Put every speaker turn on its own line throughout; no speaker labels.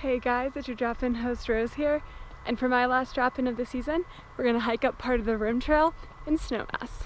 Hey guys, it's your drop-in host Rose here, and for my last drop-in of the season, we're going to hike up part of the rim trail in Snowmass.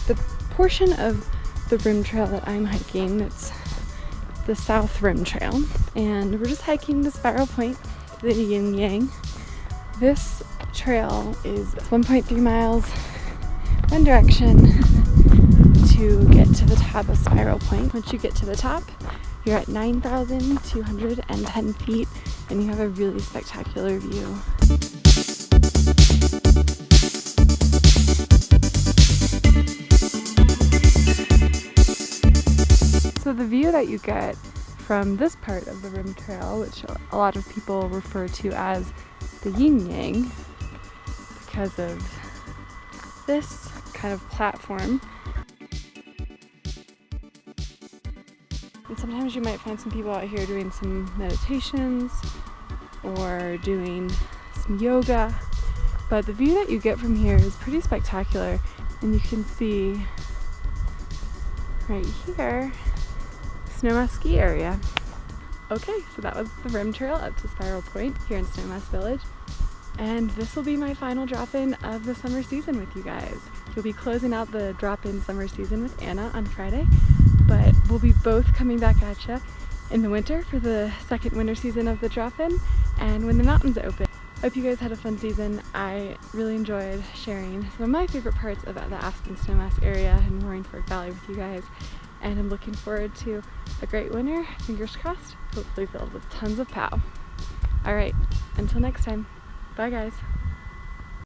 The portion of the rim trail that I'm hiking, it's the South Rim Trail, and we're just hiking the spiral point to the yin yang. This trail is 1.3 miles one direction to get to the top of Spiral Point. Once you get to the top, you're at 9,210 feet and you have a really spectacular view. So the view that you get from this part of the rim trail, which a lot of people refer to as the yin yang because of this kind of platform. And sometimes you might find some people out here doing some meditations or doing some yoga, but the view that you get from here is pretty spectacular, and you can see right here Snowmass ski area. Okay, so that was the rim trail up to Spiral Point here in Snowmass Village, and this will be my final drop-in of the summer season with you guys. You'll be closing out the drop-in summer season with Anna on Friday, but we'll be both coming back at you in the winter for the second winter season of the drop-in and when the mountains open. Hope you guys had a fun season. I really enjoyed sharing some of my favorite parts of the Aspen Snowmass area and Roaring Fork Valley with you guys, and I'm looking forward to a great winter, fingers crossed, hopefully filled with tons of POW. Alright, until next time, bye guys.